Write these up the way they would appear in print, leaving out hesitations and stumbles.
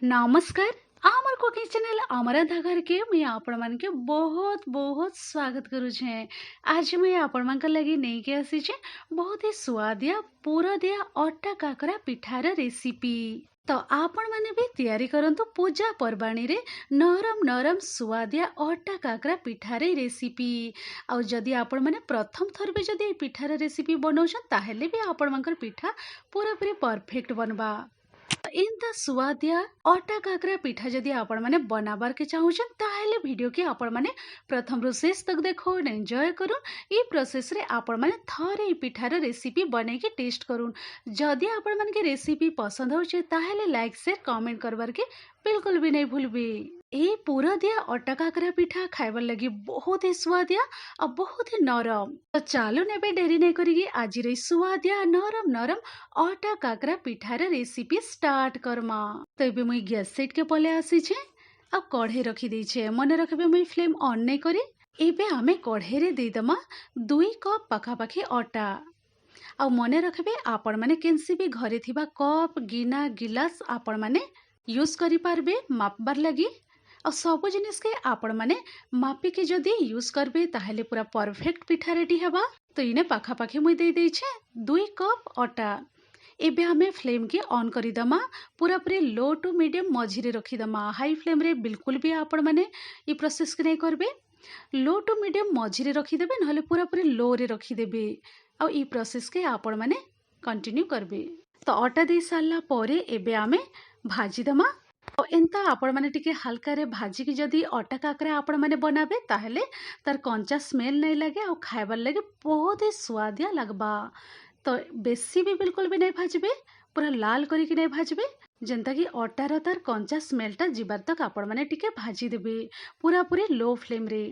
नमस्कार। आमर cooking channel अमरंधा घर के मुझे आपण मान के बहुत बहुत स्वागत करू छे। आज मुझे आपण मान के लगी नहीं के आसी छे बहुत ही स्वादिया पूरा दिया अट्टा काकरा पिठार रेसिपी। तो आपण माने भी तैयारी करंतु पूजा पर्बाणी रे नरम नरम स्वादिया अट्टा काकरा पिठार रेसिपी। आ जदि आपण माने प्रथम थर भी जदि पिठार रेसिपी बनाउछन ताहेले भी आपण मानकर पिठा पूरा पूरी परफेक्ट बनबा। इंता सुवादिया अटा काकरा पिठा जदि आपण माने बनाबार के चाहूछन ताहेले वीडियो के आपण माने प्रथम रु शेष तक देखो एंजॉय करूँ। ई प्रोसेस रे आपण माने थरे ई पिठार रेसिपी बने के टेस्ट करूँ। जदि आपण माने के रेसिपी पसंद होचे ताहेले लाइक शेयर कमेंट करबार के बिल्कुल भी नहीं भूलबे। ए पूरा दिया अटा काकरा पिठा खाइबार लगी बहुत ही स्वादिया और बहुत ही नरम। तो चालू नेबे डेरी नहीं करिगी आज रे स्वादिया नरम नरम अटा काकरा पिठार रेसिपी स्टार्ट करमा। तो एबे मुई गैस सेट के पले आसी छे आ कढ़े रखी दी छे। मने रखबे मुई फ्लेम ऑन नहीं करी। एबे आमे कढ़े रे दे दमा 2 कप पाखापाखी अटा। आ मने रखबे आपण माने केनसी भी घरे थिबा कप गिना गिलास आपण माने यूज करि पारबे मापबार लगी। और सबो जिनिस के आपण माने मापी के जदि यूज करबे ताहेले पूरा परफेक्ट पिठा रेडी हेबा। तो इने पाखापाखी मुई दे दै छे 2 कप अटा। एबे हमें फ्लेम के ऑन करी दमा पूरा पूरी लो टू मीडियम मझिरे रखी दमा। हाई फ्लेम रे बिल्कुल भी आपण माने ई प्रोसेस के नहीं करबे। लो टू मीडियम मझिरे रखी देबे नहले पूरा पूरी लो रे रखी देबे। आ ई प्रोसेस के आपण माने कंटिन्यू करबे। तो अटा दे सारला परे एबे आमे भाजी दमा। और एंता आपण माने टिके हल्का रे भाजी की जदि अटा काकरा आपण माने बनाबे ताहेले तार कंचा स्मेल नहीं लगे और खाइबार लगे बहुत ही स्वादिया लगबा। तो बेसी भी बिल्कुल भी नहीं भाजबे पूरा लाल करी कि नहीं भाजबे जेंता कि अटार तार कंचा स्मेलटा जीवार तक आपण माने टिके भाजी देबे पूरा पूरी लो फ्लेम रे।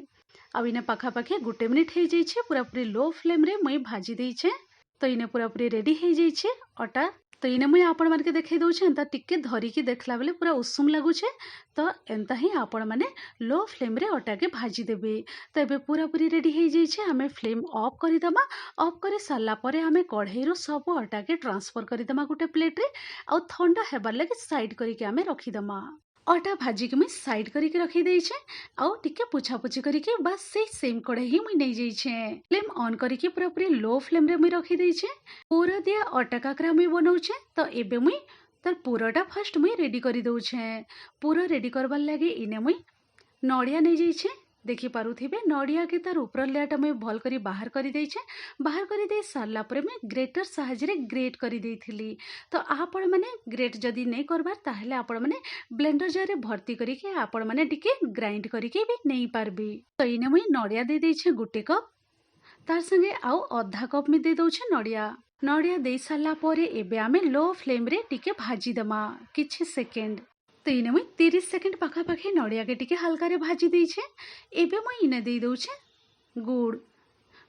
अब इने पाखापाखी 1 मिनिट हो जाइए पूरा पूरी लो फ्लेम रे मुई भाजी देइछे। तो इने पूरा पूरी रेडी हो जाइए अटा। तो इने मुई आपण माने के देखै दउछे एंता टिके धरिकी देखला बेले पूरा उषुम लागुछे। तो एंता ही आपण माने लो फ्लेम रे अटा के भाजी देबे। तो एबे पूरा पूरी रेडी हो जाइए हमें फ्लेम ऑफ कर दमा। ऑफ कर सारा परे हमें कढ़ई रो सब अटा के ट्रांसफर कर दमा गोटे प्लेट रे आ ठंडा हेबार लगे साइड करके हमें रखीदमा। अटा भाजी के मुई साइड करके रखी देइछे आउ टिके पुछापुछि करके बस से सेम कढ़ई ही मुई नहीं जाइछे। फ्लेम ऑन करके पूरा पूरी लो फ्लेम रे मुई रखी देइछे। पूरा दिया अटा काकरा मुई बनाउछे। तो एबे मुई तार पूराटा फर्स्ट मुई रेडी करी दउछे। पूरा रेडी करबार लागे इने मुई नड़िया नहीं जाइछे। देखि पारुथिबे नड़िया के तार ऊपर लेटा मुई भल करी बाहर करी देइछे। बाहर करी दे सारला परे मैं ग्रेटर साहाଯ୍य रे ग्रेट करी देइथिली। तो आपण माने ग्रेट जदी नहीं करबार ताहेले आपण माने ब्लेंडर जार रे भर्ती करी के आपण माने टिके ग्राइंड करी के भी नहीं पारबे। तो इने मुई नड़िया दे देइछे 1 कप तार संगे आउ आधा कप में दे दउछे नड़िया। नड़िया दे सारला परे एबे आमे लो फ्लेम रे टिके भाजी दमा किछि सेकेंड। तो इने मुई 30 सेकेंड पाखापाखी नड़िया के टिके हल्का रे भाजी देइछे। एबे मुई इने दे दउछे गुड़।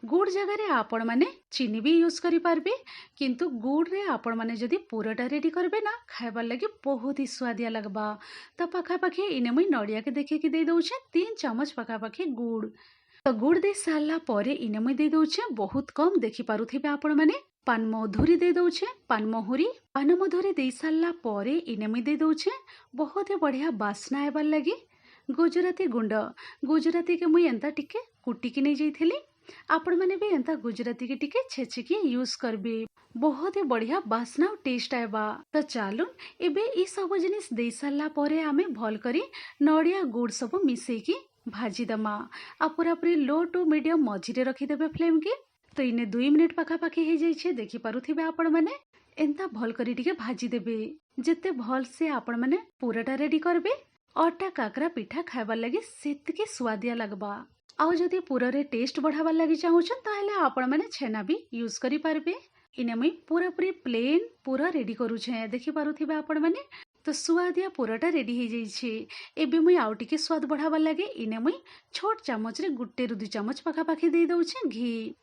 गुड़ जगह रे आपण माने चीनी भी यूज करि पारबे किंतु गुड़ रे आपण माने जदि पूराटा रेडी करबे ना खाइबार लगे बहुत ही स्वादिया लगबा। तो पाखापाखी इने मुई नड़िया के देखे कि दे दउछे 3 चम्मच पाखापाखी गुड़। तो गुड़ दे सारला परे इने मुई दे दउछे बहुत कम देखि पारुथिबे आपण माने पान मधुरी दे दउछे। पान मधुरी दे सारला परे इने मुई दे दउछे बहुत ही बढ़िया बास्ना आबार लगी गुजराती गुंड। गुजराती के मुई एंता टिके कुटिकी नहीं जाइथिली। आपण माने भी एंता गुजराती के टिके छेचिकी यूज करबे बहुत ही बढ़िया बास्ना और टेस्ट आएबा। तो चालू एबे ई सब जिनिस दे सारला परे आमे भल करी नड़िया गुड़ सब मिसेकी भाजी दमा। आ पूरा पूरी लो टू मीडियम मझिरे रखी देबे फ्लेम के। तो इने 2 मिनिट पाखापाखी हो जाइए देखि पारुथिबे आपण माने एंता भल करी टिके भाजी देबे। जेते भल से आपण माने पूराटा रेडी करबे अटा काकरा पिठा खाइबार लगे सेतके स्वादिया लगबा। आउ जदि पूरा रे टेस्ट बढ़ाबार लगी चाहूछन ताहेले आपण माने छेना भी यूज करि पारबे। इने मुई पूरा पूरी प्लेन पूरा रेडी करूछे देखि पारुथिबे आपण माने। तो स्वादिया पूराटा रेडी हो जाइए। एबे मुई आउ टिके स्वाद बढ़ाबार लगे इने मुई छोट चामच रे 1 ରୁ 2 चामच पाखापाखी दे दउछे घी।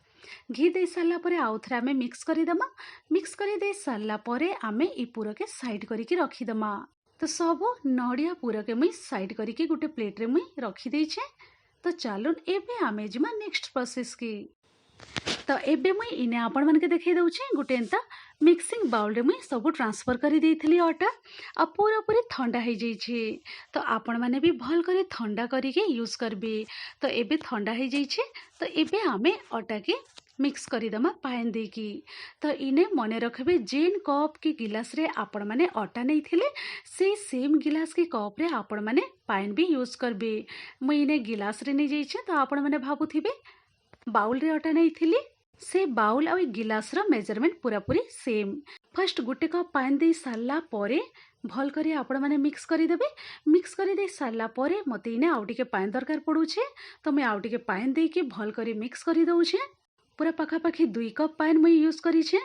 घी दे सारला परे आउ थरे आमे मिक्स करि दमा। मिक्स करि दे सारला परे आमे ई पूरा के साइड करिके रखी दमा। तो सब नड़िया पूरा के मुई साइड करिके गोटे प्लेट रे मुई रखी देइछे। तो चालून एबे आमे जिमा नेक्स्ट प्रोसेस की। तो एबे मुई इने आपण मन के देखै दउछे गोटे एंता मिक्सिंग बाउल रे मुई सब ट्रांसफर कर देइथिली अटा आ पूरा पूरी ठंडा हो जाइए। तो आपण माने भी भल करे ठंडा करके यूज करबे। तो एबे ठंडा हो जाइए। तो एबे आमे अटा के मिक्स करदेमा पान देकी। तो इने मने रखबे जेन कप के गिलास रे आपण माने अटा नहीं थिले से सेम गिलास के कप रे आपण माने पान भी यूज करबे। मुई इने गिलास रे नहीं जाइए। तो आपण माने भाबुथिबे बाउल रे अटा नहीं थिली से बाउल आ गिलास रो मेजरमेंट पूरा पूरी सेम। फर्स्ट गोटे कप पानी दे सारा परे भल करी आपण माने मिक्स करदेवे। मिक्स कर दे सारा परे मते इने आउ टिके पानी दरकार पड़ुछे। तो मैं आउ टिके पानी देके भल करी मिक्स कर दउछे। पूरा पाखापाखि 2 कप पानी मैं यूज करिछे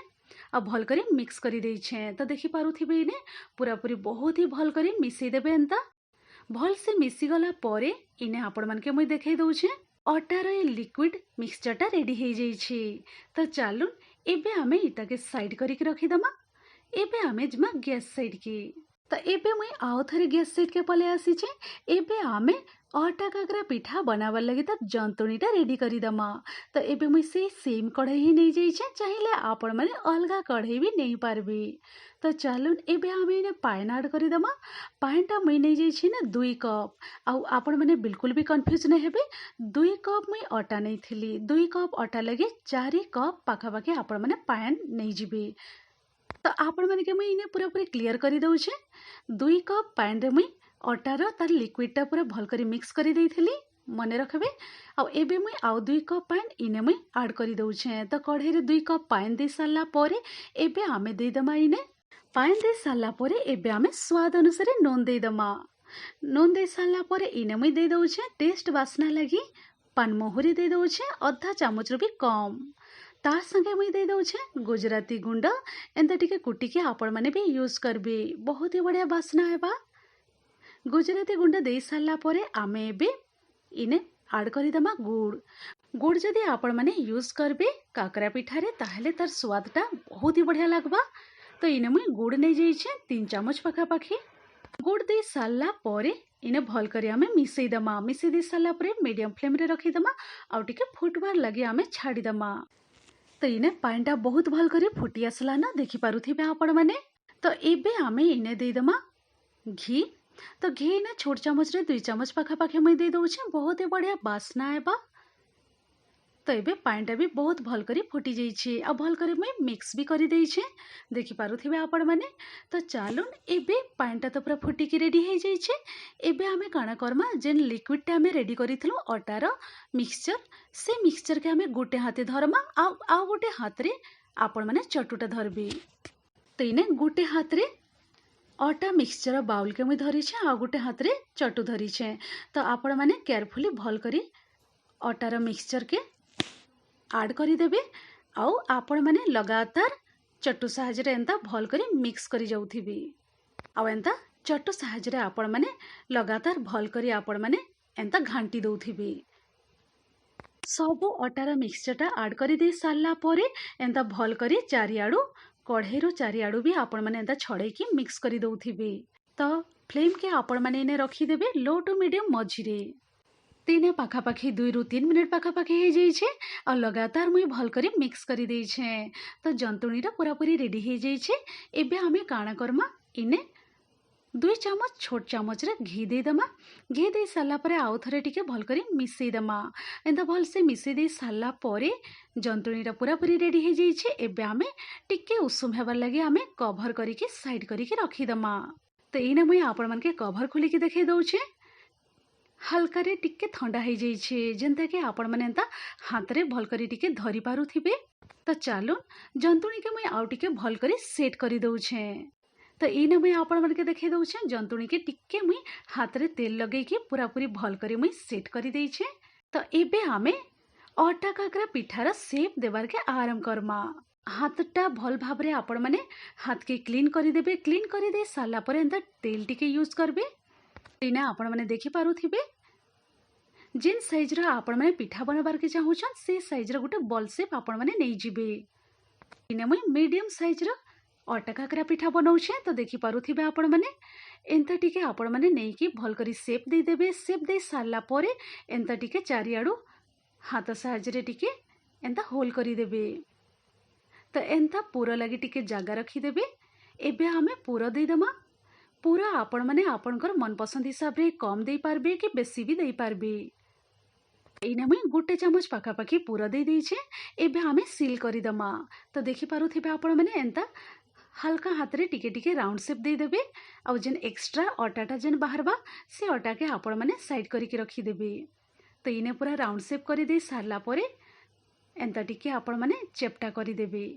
आ भल करी मिक्स कर देइछे। तो देखि पारुथिबे इने पूरा पूरी बहुत ही भल करी मिसई देबे। एंता भल से मिसी गला परे इने आपण मानके मुई देखाई दउछे अटार ए लिक्विड मिक्सचरटा रेडी हो जाइए। तो चलून एबे आमे इटा के साइड करके रखीदमा। एबे आमे जमा गैस साइड की। तो एबे मुई आउ थरे गैस साइड के पले आसीचे। एबे आमे अटा काकरा पिठा बनावर लगे तो जंतुणीटा रेडी करीदमा। तो एबे मुई से सेम कढ़ाई ही नहीं जाइए। चाहिए आपण माने अलगा कढ़ाई भी नहीं पारबे। तो चलून एबे आमे इने पान ऐड करीदमा। पानटा मुई नहीं जाइए ना 2 कप। आउ आपण माने बिल्कुल भी कन्फ्यूज नहीं हेबे। 2 कप मुई अटा नहीं थिली। 2 कप अटा लगे 4 कप पाखापाखि आपण माने पान नहीं जीबे। तो आपण माने के मुई इने पूरा पूरी क्लियर करी दउछे। 2 कप पान रे मुई अटार तार लिक्विडटा पूरा भल करी मिक्स करी देइथिली मने रखबे। आ एबे मुई आउ 2 कप पान इने मुई ऐड करी दउछे। तो कढ़ाई रे 2 कप पान दे साला परे एबे आमे दे दमा इने पान दे साला परे एबे आमे स्वाद अनुसार नून दे दमा। नून दे साला परे इने मुई दे दउछे टेस्ट बासना लगी पानमहुरी दे दउछे आधा चामच रो भी कम। तार संगे मुई दे दउछे गुजराती गुंड एंता टिके कुटिके आपण माने भी यूज करबे। बहुत ही बढ़िया बासना हेबा। गुजराती गुंड दे साला परे आमे एबे इने ऐड करिदमा गुड़। गुड़ जदि आपण माने यूज करबे काकरा पिठारे ताहले तार स्वादटा बहुत ही बढ़िया लागबा। तो इने मुई गुड़ नहीं जाइए 3 चामच पाखापाखि। गुड़ दे साला परे इने भल करी आमे मिसई दमा। मिसई दे साला परे मीडियम फ्लेम रे रखीदमा आउ टिके फुटबार लगे आमे छाड़ीदमा। तो इने पानीटा बहुत भल करी फुटी आसला ना देखि पारुथिबे आपण माने। तो एबे आमे इने दे दमा घी। तो घी इने छोट चामच रे 2 चामच पाखापाखि मुई दे दउछे। बहुत ही बढ़िया बासना हेबा। तो एबे पानीटा भी बहुत भल करी फुटी जाइए आ भल करी मुई मिक्स भी करी देइछे देखि पारुथिबे आपण माने। तो चलून एबे पानीटा तो पूरा फुटिकी रेडी हो जाइए। एबे आमे काना करमा जेन लिक्विडटा आमे रेडी करिथिलु अटार मिक्सचर से मिक्सचर के आमे गोटे हाथे धरमा आ गोटे हाथ रे आपण माने चटुटा धरबे। तो इने गोटे हाथ रे अटा मिक्सचर बाउल के मुई धरिछे आ गोटे हाथ रे चटु धरिछे। तो आपण माने केयरफुली भल करी अटार मिक्सचर के ऐड करिदेबे आउ आपण माने लगातार चटु साहाय्य एंता भल करी मिक्स करी जाउथिबे। आउ एंता चटु साहाय्य आपण माने लगातार भल करी आपण माने एंता घांटी दउथिबे। सब अटार मिक्सचरटा ऐड करी दे सारला परे एंता भल करी चारिआडू कढ़ाईरो चारिआडू भी आपण माने एंता छड़ेकी मिक्स करी दउथिबे। तो फ्लेम के आपण माने इने रखीदेबे लो टू मीडियम मझिरे। तीन पाखापाखि 2 ରୁ 3 मिनट पाखापाखि हो जाइए और लगातार मुई भल करी मिक्स करी देइछे। तो जंतुणीटा पूरा पूरी रेडी हो जाइए। एबे आमे काना करमा इने 2 चामच छोट चामच रे घी दे दमा। घी दे साला परे आउ थरे टिके भल करी मिसई दमा। एंता भल से मिसई दे साला परे जंतुणीटा पूरा पूरी रेडी हो जाइए। एबे आमे टिके उषुम हेबार लगे आमे कवर करिके साइड करिके रखी दमा। तो इने मुई आपण मानके कवर खोलिके देखाई दउछे। हल्का रे टिके ठंडा हो जाइए जेनता कि आपण माने एंता हाथ रे भल करी टिके धरी पारुथिबे। तो चलून जंतुणी के मुई आउ टिके भल करी सेट करी दउछे। तो इने मुई आपण मानके देखाई दउछे जंतुणी के टिके मुई हाथ रे तेल लगे के पूरा पूरी भल करी मुई सेट करी देइछे। तो एबे आमे अटा काकरा पिठार शेप देवार के आरंभ करमा। हाथटा भल भाबरे आपण माने हाथ के क्लीन करी देबे। क्लीन करी दे साला परे एंता तेल टिके यूज करबे। इने आपण माने देखि पारुथिबे जेन साइज रा आपण माने पिठा बनाबार के चाहूछन से साइज रा गोटे बॉल शेप आपण माने नै जिबे। इने मुई मीडियम साइज रा अटा काकरा पिठा बनाउछे। तो देखि पारुथिबे आपण माने एंता टिके आपण माने नै कि भल करी शेप दे देबे। शेप दे सारला परे एंता टिके चारिआडू हाथ साहाय्य रे टिके एंता होल करी देबे। तो एंता पुर लगी टिके जगह रखीदेवे। एबे आमे पुर देदेमा। पूरा आपण माने आपणकर मनपसंद हिसाब रे कम दे पारबे कि बेसी भी दे पारबे। एइने मुई गोटे चामच पाखापाखि पूरा दे देइछे। एबे आमे सील करिदमा। तो देखि पारुथिबे आपण माने एंता हल्का हाथ रे टिके टिके राउंड शेप दे देबे। आउ जेन एक्स्ट्रा अटाटा जेन बाहरबा से अटा के आपण माने साइड करिके रखी देबे। तो इने पूरा राउंड शेप करि दे सारला परे एंता टिके आपण माने चेपटा करि देबे।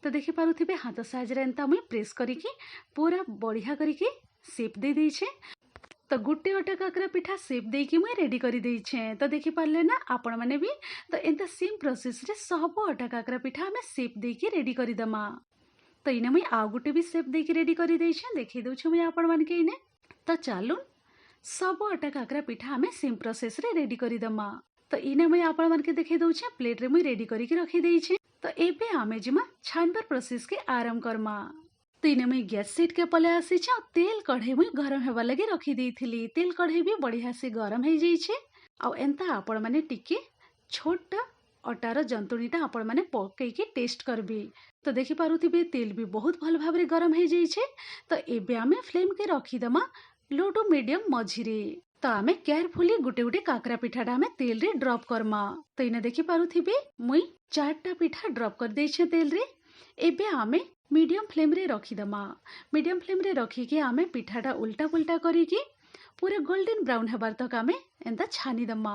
तो देखि पारुथिबे हाथ साहाय्य एंता मुई प्रेस करिके पूरा बढ़िया करिके शेप दे देइछे। तो गुटे अटा काकरा पिठा शेप देकी मुई रेडी करि देइछे। तो देखि पारले ना आपण माने भी। तो एंता सेम प्रोसेस रे सब अटा काकरा पिठा हमें शेप देकी रेडी करि दमा। तो इने मुई आउ गुटे भी शेप देकी रेडी करि देइछे। देखि दउछे मुई आपण मानके इने। तो चालुन सब अटा काकरा पिठा हमें सेम प्रोसेस रे रेडी करि दमा। तो इने मुई आपण मानके देखि दउछे प्लेट रे मुई रेडी करिके रखि देइछे। तो एबे आमे जिमा छानबर प्रोसेस के आरंभ करमा। तो इने मुई गैस सीट के पले आसीछे। तेल कढ़ई मुई गरम हेबा लगी रखी देइथिली। तेल कढ़ई भी बढ़िया से गरम हे जाइछे। आ एंता आपण माने टिके छोटा अटार जंतुणीटा आपण माने पकेइके टेस्ट करबे। तो देखि पारुथिबे तेल भी बहुत भल भाबरे गरम हे जाइछे। तो एबे आमे फ्लेम के रखी दमा लो टू मीडियम मझिरे। तो आमे केयरफुली गुटे गुटे काकरा पिठाटा आमे तेल रे ड्रॉप करमा। तो इने देखि पारुथिबे मुई 4टा पिठा ड्रॉप कर देइछे तेल रे। एबे आमे मीडियम फ्लेम रे रखी दमा। मीडियम फ्लेम रे रखी के आमे पिठाटा उल्टा पुल्टा करिके पूरे गोल्डन ब्राउन हेबार तक आमे एंता छानी दमा।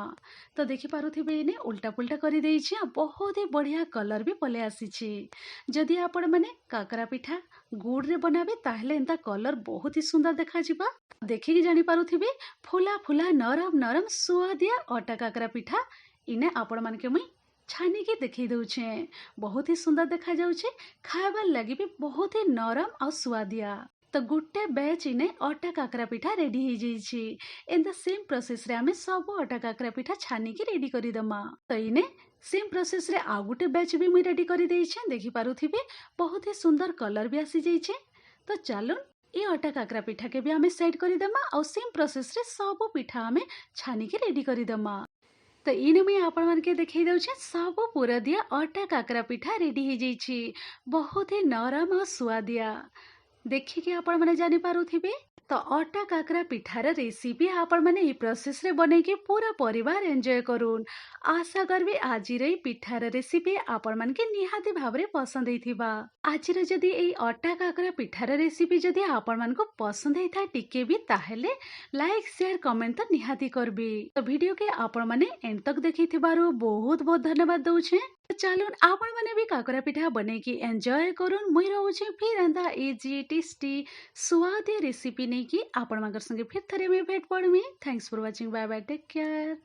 तो देखि पारुथिबे इने उल्टा पुल्टा करि देइछे। बहुत ही बढ़िया कलर भी पले आसीछे। जदि आपण माने काकरा पिठा गुड़ रे बनाबे ताहले एंता कलर बहुत ही सुंदर देखा जिबा। देखिके जानि पारुथिबे फुला फुला नरम नरम सुआदिया अटा काकरा पिठा इने आपण मानके मुई छानी के देखी दउछे। बहुत ही सुंदर देखा जाउछे। खाइबार लगी भी बहुत ही नरम और सुआदिया। तो गुटे बैच इने अटा काकरा पिठा रेडी हो जाइछे। एंता सेम प्रोसेस रे आमे सब अटा काकरा पिठा छानी के रेडी करि दमा। तो इने सेम प्रोसेस रे आ गुटे बैच भी मुई रेडी करि देइछे। देखि पारुथिबे बहुत ही सुंदर कलर भी आसी जाइछे। तो चालुन ये अटा काकरा पिठा के भी आमे साइड करि दमा और सेम प्रोसेस रे सब पिठा आमे छानी के रेडी करि दमा। तो इने मुई आपण मानके देखै दउछे सब पूरा दिया अटा काकरा पिठा रेडी हो जाइछे। बहुत ही नरम और सुआदिया। देखिके आपण माने जानि पारुथिबे। तो अटा काकरा पिठार रेसिपी आपण माने ई प्रोसेस रे बनेके पूरा परिवार एंजॉय करून्। आशा करबी आजिर ई पिठार रेसिपी आपण मानके निहाती भाबरे पसंद हेइथिबा। आजिर जदि एई अटा काकरा पिठार रेसिपी जदि आपण मानको पसंद हेइथा टिके भी ताहेले लाइक शेयर कमेंट तो निहाती करबी। तो वीडियो के आपण माने एंड तक देखिथिबारु बहुत बहुत धन्यवाद दउछे। चलून आपण माने भी काकरा पिठा बनेकी एंजॉय करून्। मुई रहूछे फिर एंता इजी टेस्टी स्वादिया रेसिपी नहीं कि आपण मानकर संगे फिर थरे में भेट पड़मी। Thanks for watching. Bye bye, take care.